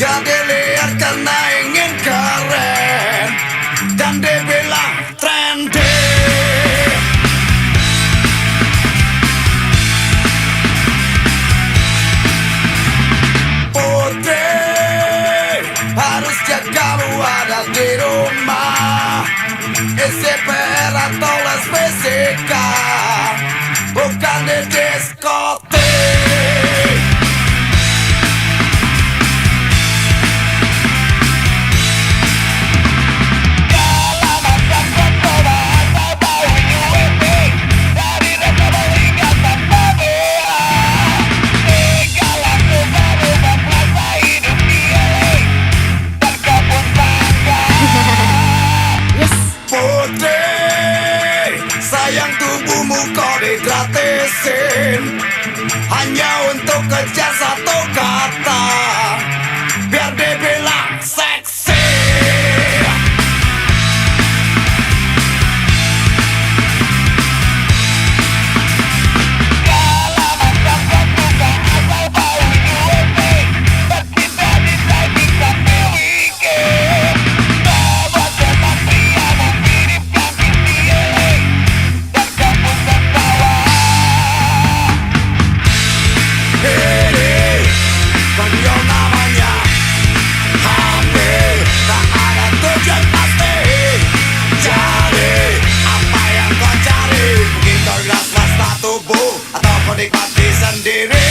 Jadi liar karena ingin keren, dan dibilang trendy. Putri harus jaga ada di rumah, isi PR atau les fisika, bukan di diskotik. Sayang tubuhmu kau digratisin hanya untuk kejar satu kata, biar dibilang seksi. Nikmati sendiri.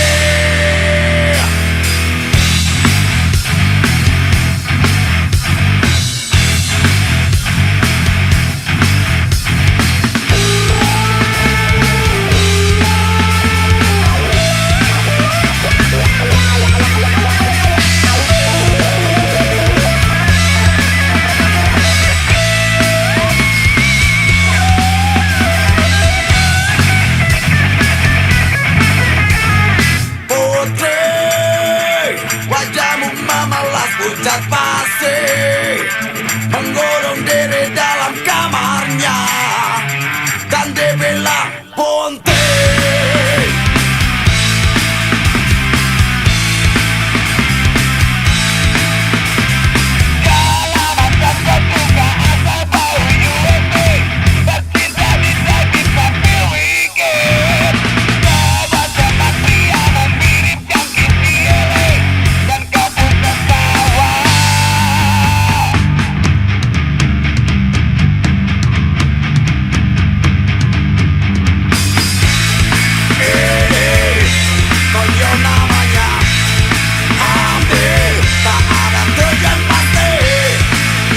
Pucat pasti mengurung diri dalam kamarnya, dan dibilang bunting. Kalau macam kau suka asal bau USB, tercinta di sakit sambil weekend. Coba teman pria memiripkan kisi ele, dan kau pun tertawa. Konyol namanya, ambil, tak ada tujuan pasti.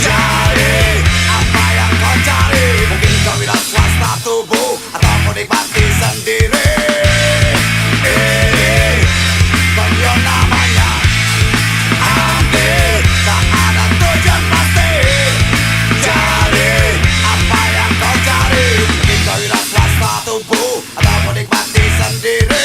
Cari apa yang kau cari, mungkin kau bilang swasta tubuh atau kau nikmati sendiri. Konyol namanya, ambil, tak ada tujuan pasti. Cari apa yang kau cari, mungkin kau bilang swasta tubuh atau kau nikmati sendiri.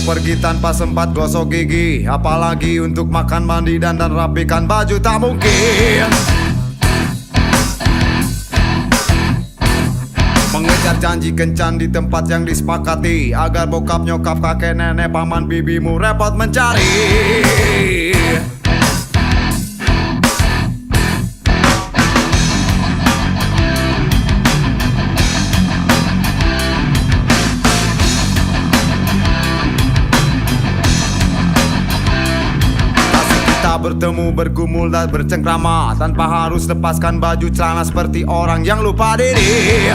Pergi tanpa sempat gosok gigi, apalagi untuk makan, mandi, dan rapikan baju, tak mungkin. Mengejar janji kencan di tempat yang disepakati, agar bokap, nyokap, kakek, nenek, paman, bibimu repot mencari. Bertemu, bergumul, dan bercengkrama tanpa harus lepaskan baju celana seperti orang yang lupa diri.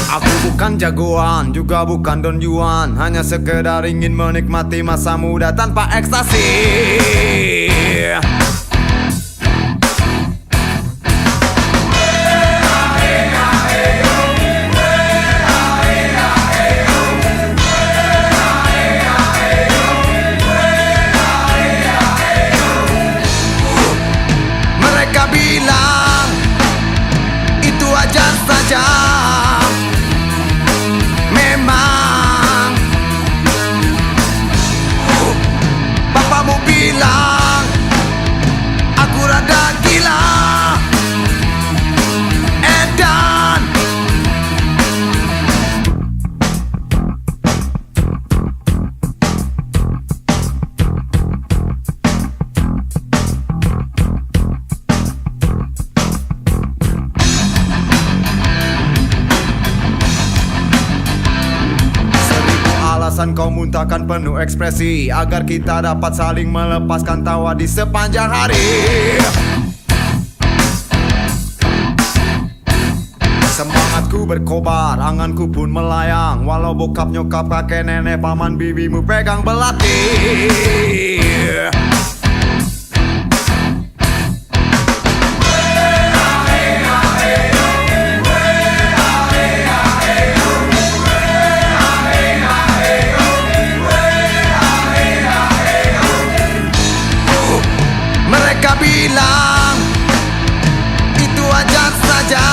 Aku bukan jagoan, juga bukan Don Juan, hanya sekedar ingin menikmati masa muda tanpa ekstasi. Mereka bilang itu wajar saja. Memang bapakmu bilang aku rada gila. Edan alasan kau muntahkan penuh ekspresi agar kita dapat saling melepaskan tawa di sepanjang hari. Semangatku berkobar, anganku pun melayang, walau bokap nyokap kakek nenek paman bibimu pegang belati. Mereka bilang itu wajar saja.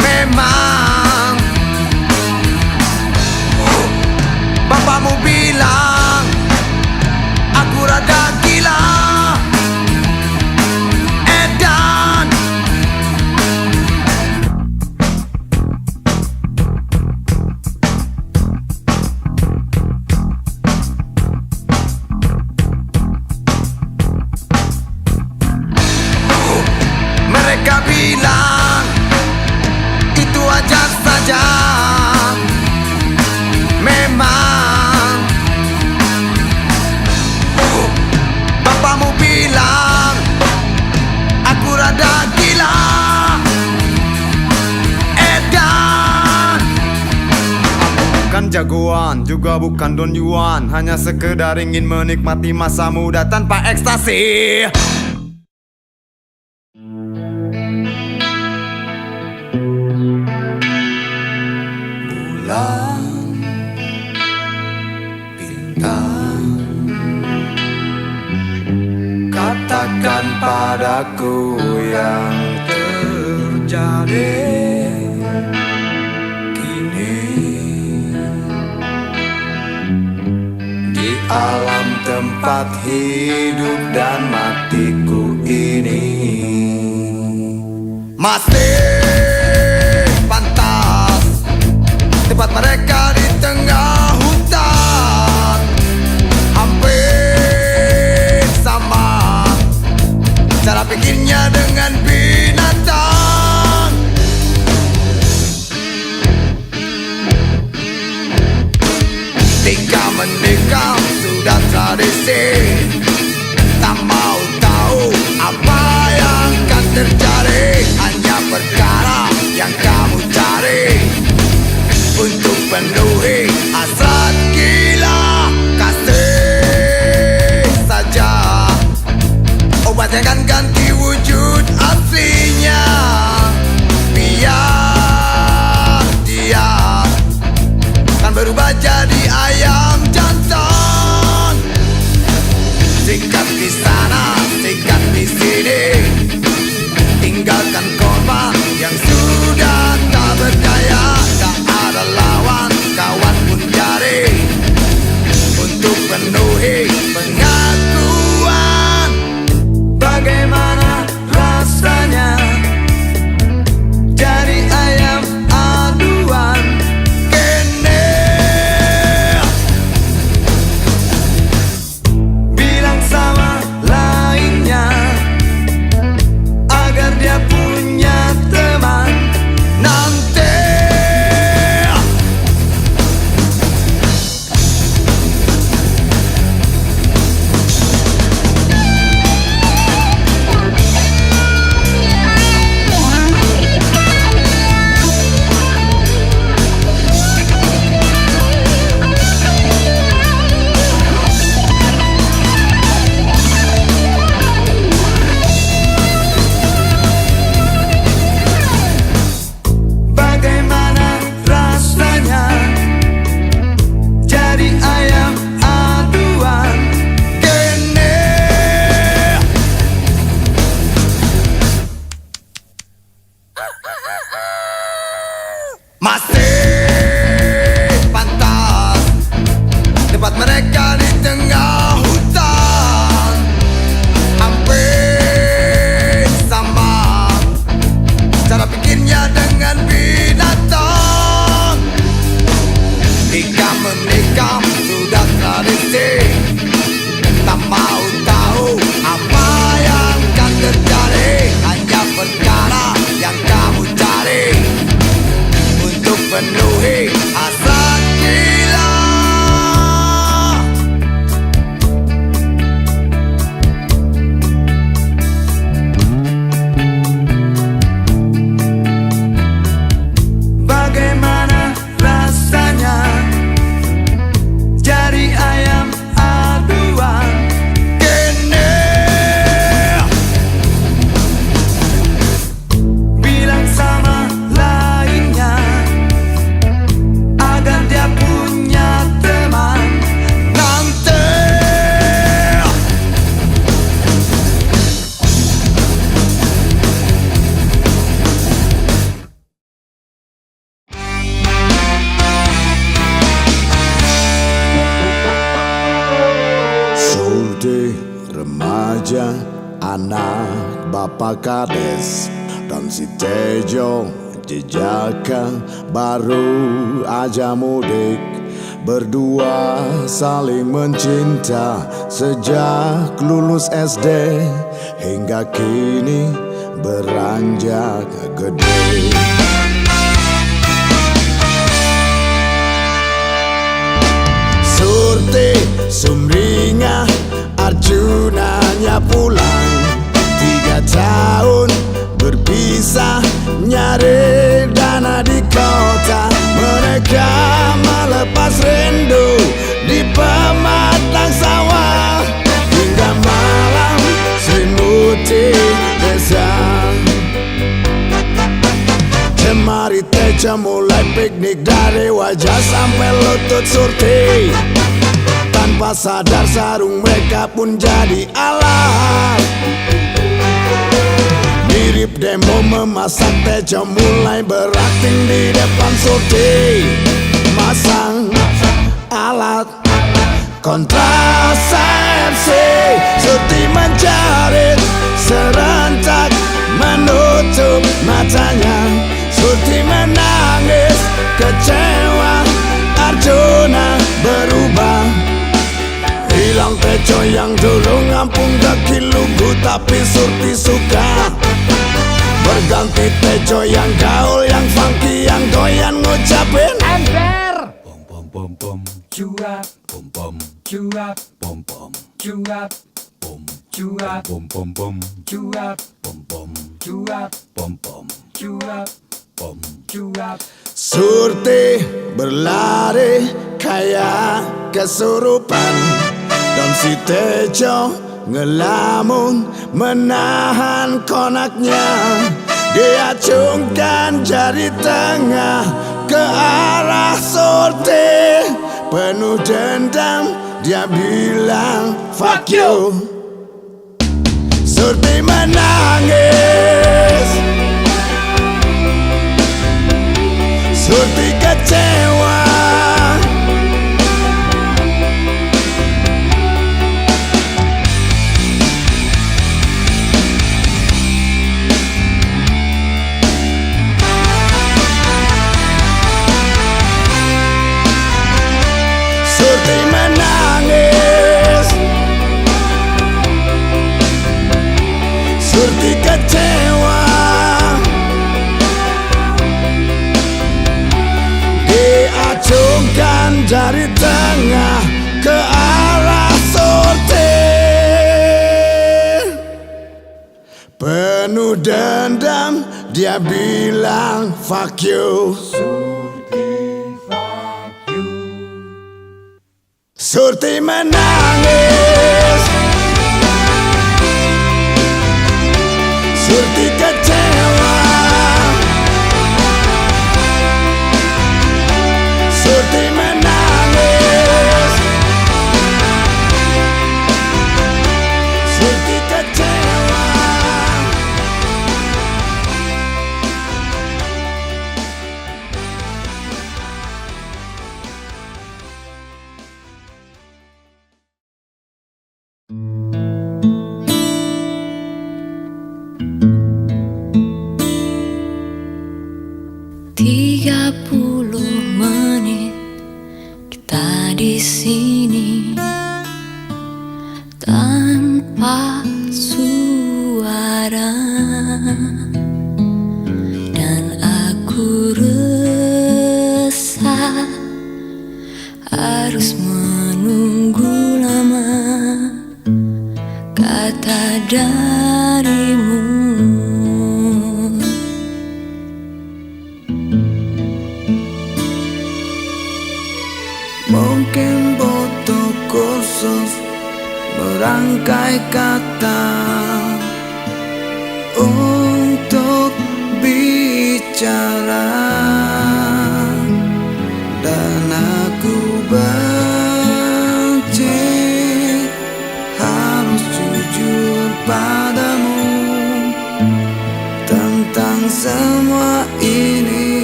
Memang bapakmu bilang aku rada gila. Edan mereka bilang itu wajar saja. Memang bapakmu bilang aku rada gila. Edan aku bukan jagoan, juga bukan Don Juan, hanya sekedar ingin menikmati masa muda tanpa ekstasi. Bulan, bintang, katakan padaku yang terjadi kini di alam tempat hidup dan matiku ini. Masih pantas tempat mereka di tengah hutan, hampir sama cara pikirnya dengan binatang. Tingkah menikam sudah tradisi, tak mau tahu apa yang akan terjadi. Hanya perkara yang kamu cari untuk penuhi hasrat gila. Kasih saja obat yang akan ganti wujud aslinya. Biar dia kan berubah jadi ayam jantan. Sikat di sana, sikat di sini, tinggalkan korban yang sudah tak berdaya. Masih pantas tempat mereka di tengah hutan, hampir sama cara pikirnya dengan binatang. Tikam menikam sudah tradisi, tak mau tahu apa yang akan terjadi. Hanya perkara yang kamu cari untuk penuhi hasrat gila. Bagaimana rasanya jadi ayam aduan kene? Bilang sama lainnya agar dia punya teman nanti. Surti remaja, anak bapak kades, dan si Tejo jejakan baru aja mudik. Berdua saling mencinta sejak lulus SD hingga kini beranjak gede. Surti sumringah, Arjunanya pulang. 3 tahun berpisah, nyari dana di kota. Mereka melepas rindu di pematang sawah hingga malam selimuti desa. Jemari Tejo mulai piknik dari wajah sampai lutut Surti. Tanpa sadar sarung mereka pun jadi alat. Mirip demo memasak, Tejo mulai berakting di depan Surti. Masang alat kontrasepsi, Surti menjerit serentak menutup matanya. Surti menangis kecewa, Arjuna berubah. Hilang Tejo yang dulu ngampung daki lugu, tapi Surti suka. Berganti Tejo yang gaul, yang funky, yang doyan ngucapin ember. Pom pom pom pom cuap, pom pom cuap, pom pom cuap, pom cuap, pom pom pom cuap, pom pom cuap, pom pom cuap, pom cuap. Surti berlari kayak kesurupan, dan si Tejo ngelamun menahan konaknya. Dia acungkan jari tengah ke arah Surti. Penuh dendam dia bilang fuck you. Surti menangis, Surti kecewa. Surti menangis, Surti kecewa. Diacungkan jari tengah ke arah Surti. Penuh dendam dia bilang fuck you. Surti menangis, Surti kecewa. Surti menangis, Surti kecewa. menit kita di sini tanpa suara, dan aku resah harus menunggu lama kata darimu. Mungkin butuh kursus merangkai kata untuk bicara, dan aku benci harus jujur padamu tentang semua ini.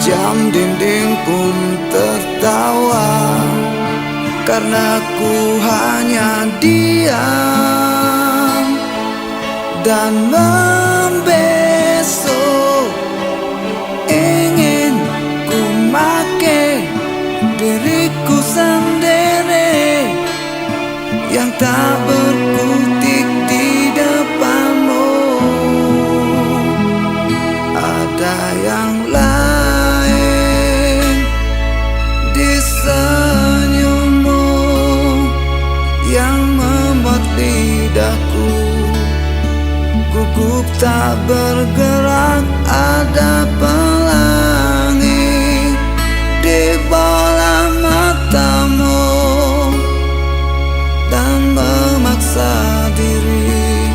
Jam dinding pun tertawa karena ku hanya diam dan membeso. Ingin ku make diriku sendiri yang tak berkutik di depanmu. Ada yang lain di senyummu yang membuat lidahku gugup tak bergerak. Ada pelangi di bola matamu dan memaksa diri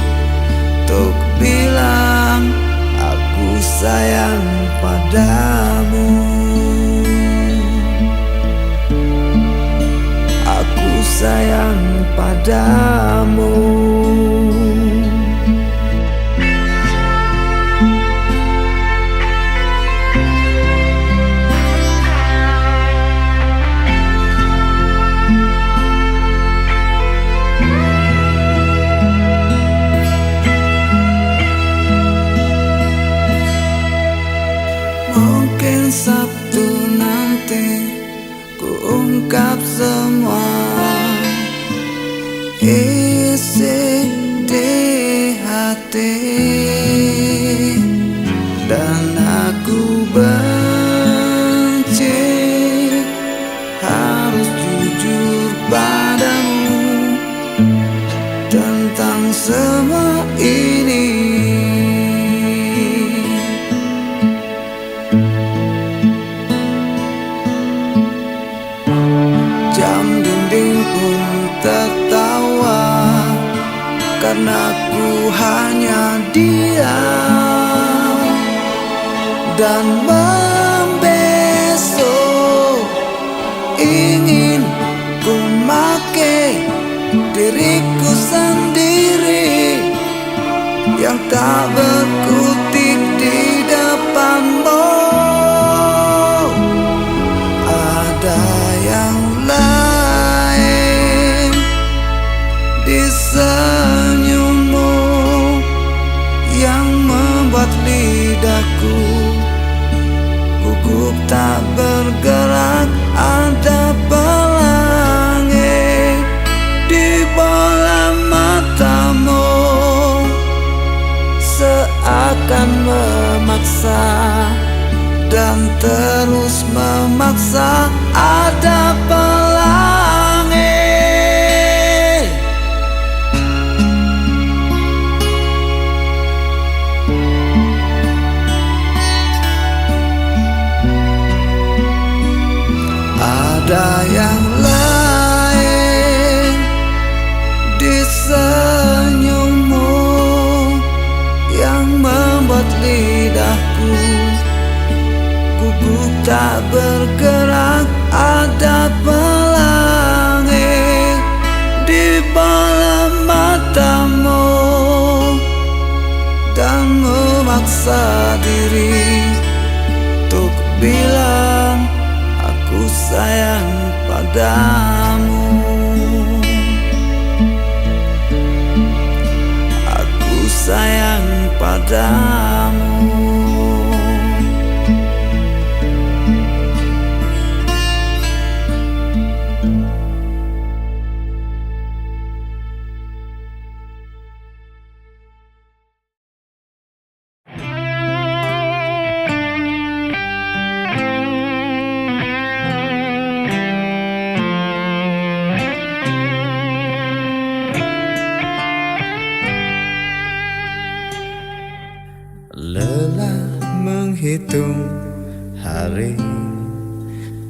untuk bilang aku sayang padamu. Aku sayang padamu. Mungkin Sabtu nanti ku ungkap semua isi di hati, dan aku benci harus jujur padamu tentang semua ini. Jam dinding pun tertawa karena ku hanya diam dan membeso. Ingin ku make diriku sendiri yang tak berkutik di depanmu. Ada yang lain di senyummu yang membuat lidahku gugup tak bergerak. Ada pelangi di bola matamu seakan memaksa dan terus memaksa. Ada pelangi ada yang lain di senyummu yang membuat lidahku gugup tak bergerak. Ada pelangi di bola matamu dan memaksa diri untuk bilang aku sayang padamu. Aku sayang padamu. Lelah menghitung hari,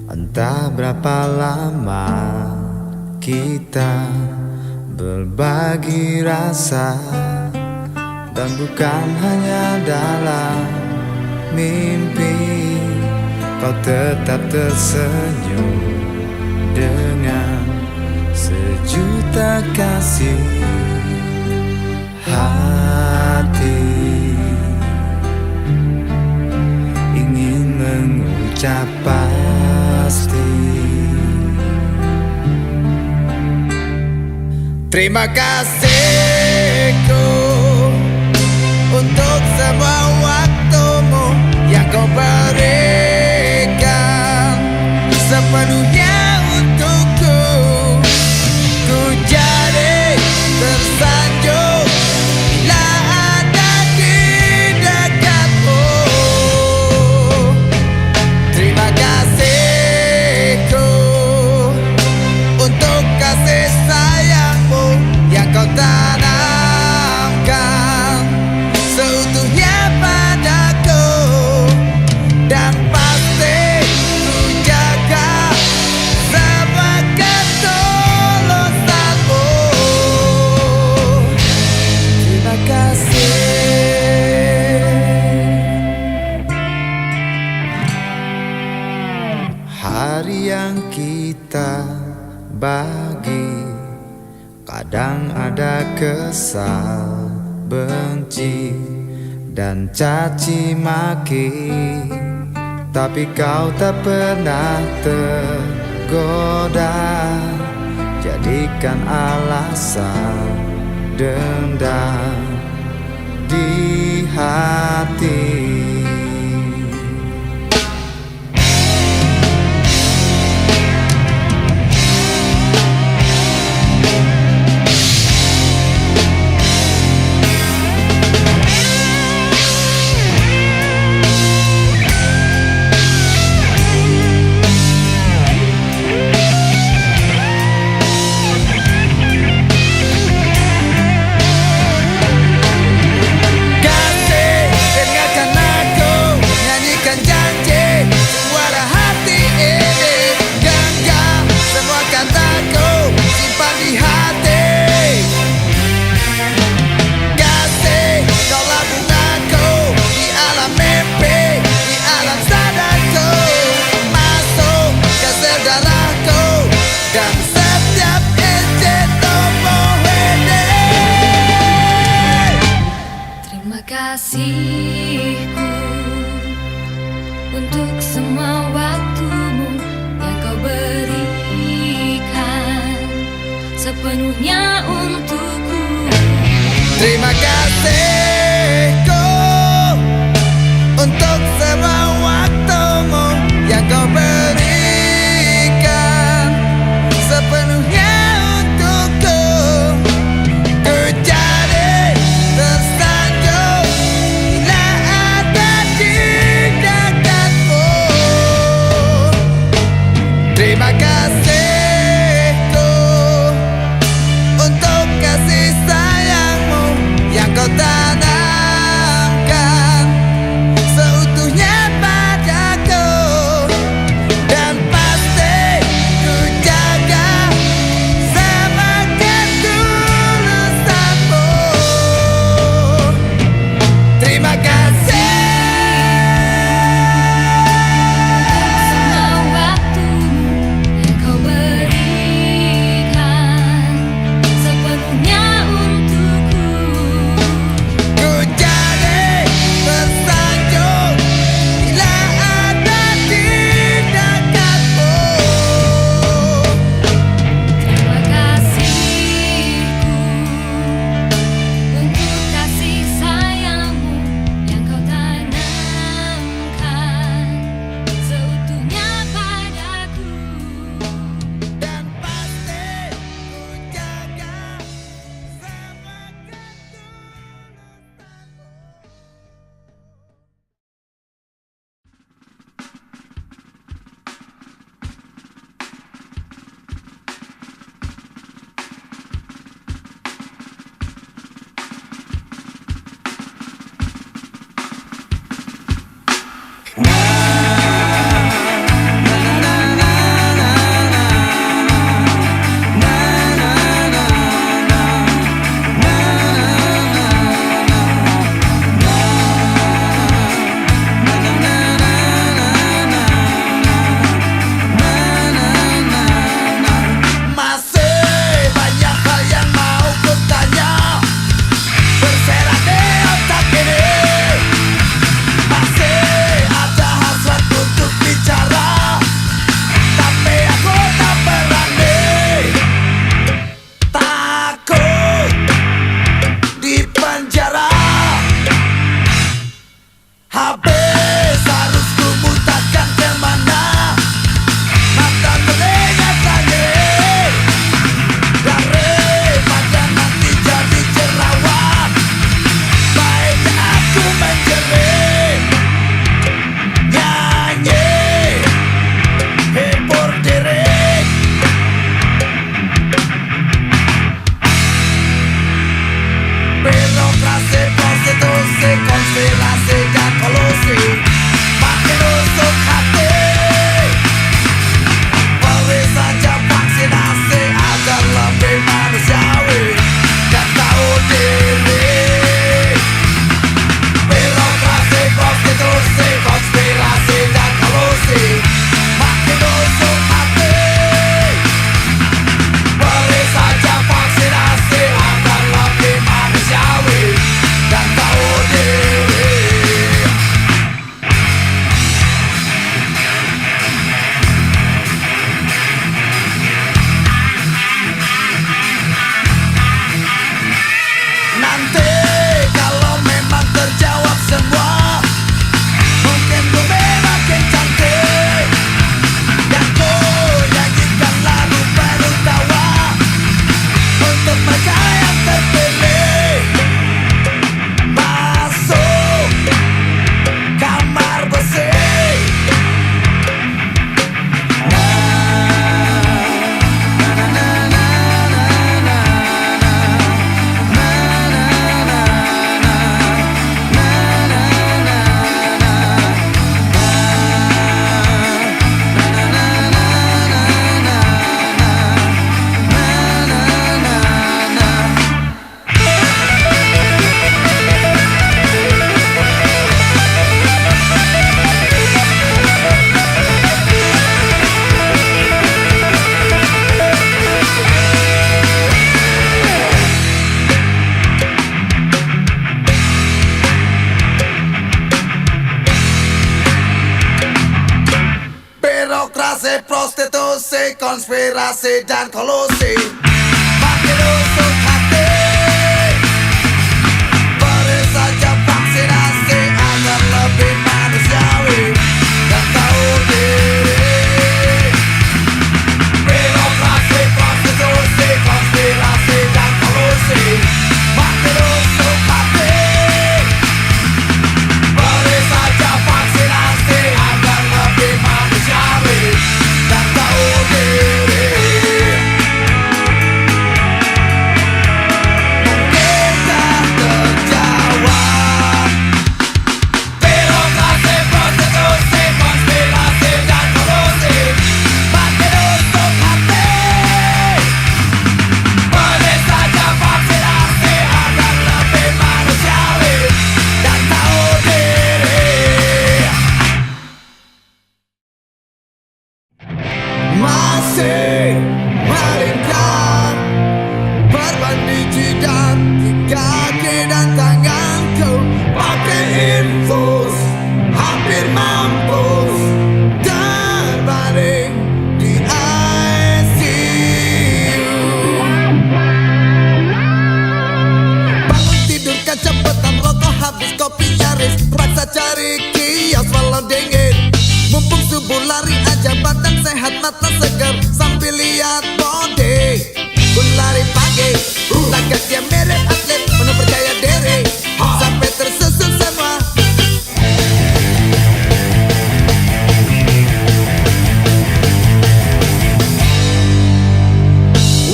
entah berapa lama kita berbagi rasa, dan bukan hanya dalam mimpi kau tetap tersenyum dengan sejuta kasih hati. Ingin mengucap pasti terima kasihku untuk semua waktumu yang kau berikan sepenuhnya untukku. Ku jadi tersanjung bila ada di dekatmu. Terima kasihku untuk kasih sayangmu yang kau tanamkan seutuhnya padaku, dan pasti ku jaga semua ketulusanmu. Terima kasih. Hari yang kita bagi kadang ada kesal, benci, dan caci maki, tapi kau tak pernah tergoda jadikan alasan dendam di hati. Kasihku untuk semua waktumu yang kau berikan sepenuhnya untukku. Terima kasihku untuk semua waktumu yang kau berikan sepenuhnya untukku. Ku jadi tersanjung bila ada di dekatmu. Terima kasihku untuk kasih sayangmu yang kau tanam prostitusi, konspirasi dan kolusi. Makin usuk hati, beri saja vaksinasi agar lebih manusiawi dan tahu diri. Birokrasi, prostitusi, konspirasi dan kolusi. Makin usuk hati, beri saja vaksinasi agar lebih manusiawi dan tahu diri. Mungkinkah terjawab? Birokrasi, prostitusi, konspirasi dan kolusi. Makin usuk hati, beri saja vaksinasi agar lebih manusiawi dan tahu diri. Masih melingkar berbanding jidat di kaki dan tanganku, pakai infus hampir mampus terbaring di ICU. Bangun tidur kecepatan, rokok habis, kopi nyaris, terpaksa cari kios walau dingin. Mumpung subuh lari aja, badan sehat, mata segar sambil lihat body. Ku lari pagi, langkahnya mirip atlet, penuh percaya diri, sampai tersusun semua.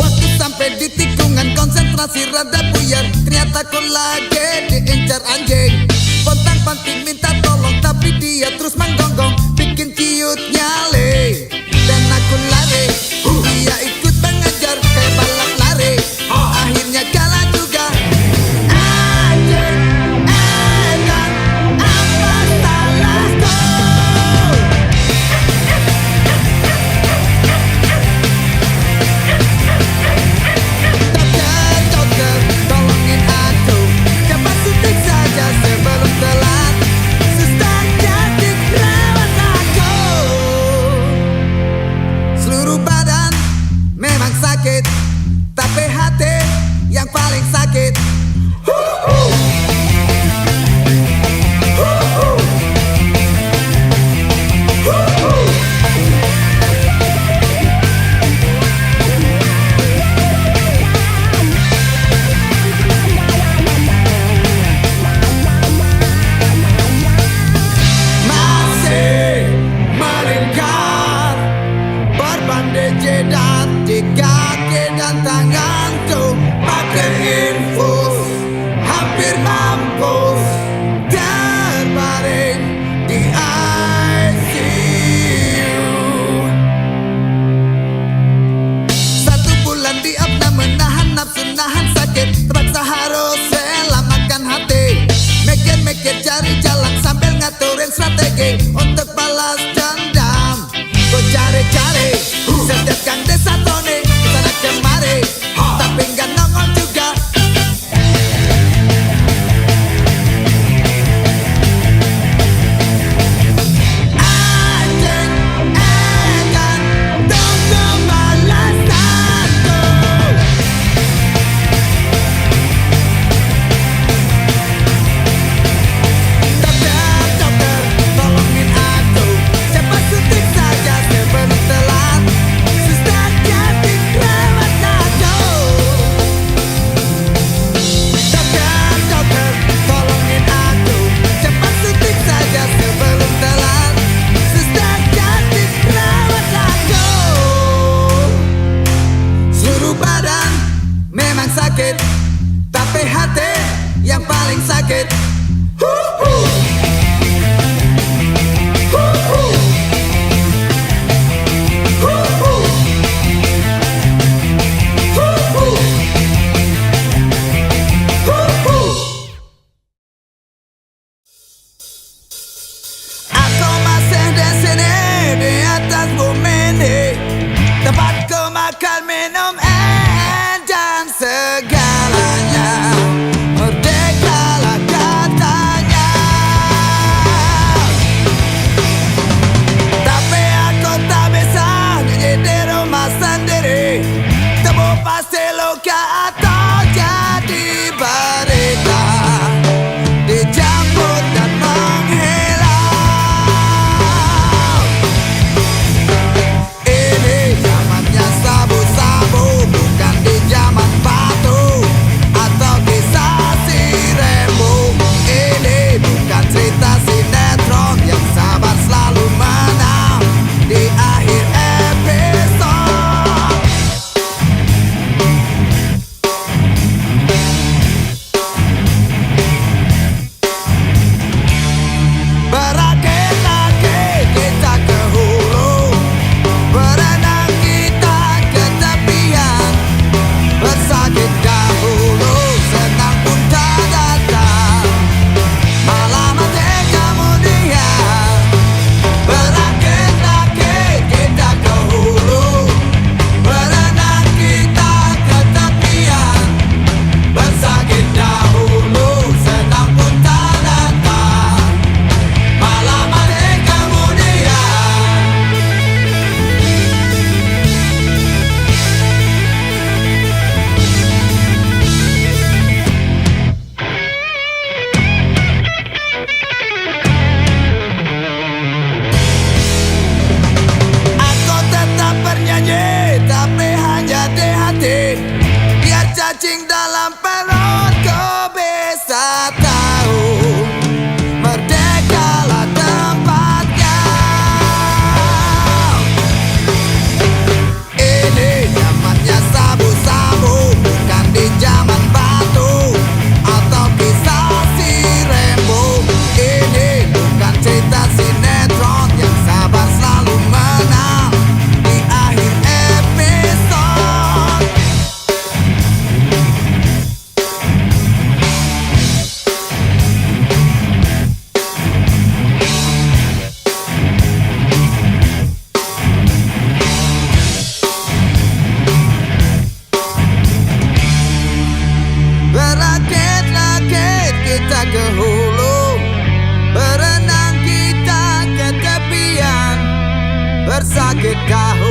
Waktu sampai di tikungan, konsentrasi rada buyar, ternyata ku lagi diincar anjing. Pontang panting minta tolong, tapi dia terus menggonggong, bikin ciut nyali. Dan aku lari, dia ikut mengejar kayak balap lari. Akhirnya kalah juga. Anjing, enak, apa salahku? Dokter, tolongin aku, coba suntik saja sebelum telat. Suster, jadi rawat aku. Seluruh badan memang sakit, tapi hati yang paling sakit. Masih melingkar berbanding jidat di kaki dan tanganku, pakai infus hampir mampus terbaring di ICU. 1 bulan diopnam, menahan nafsu, nahan sakit, terpaksa harus rela makan hati. Mikir-mikir cari jalan sambil ngaturin strategi untuk balas dendam. Ku cari-cari setiap gang desa Tony, kesana kemari, tapi nggak nongol juga. Anjing, enak, tunggu balasanku. Dokter, tolongin aku, sakit kau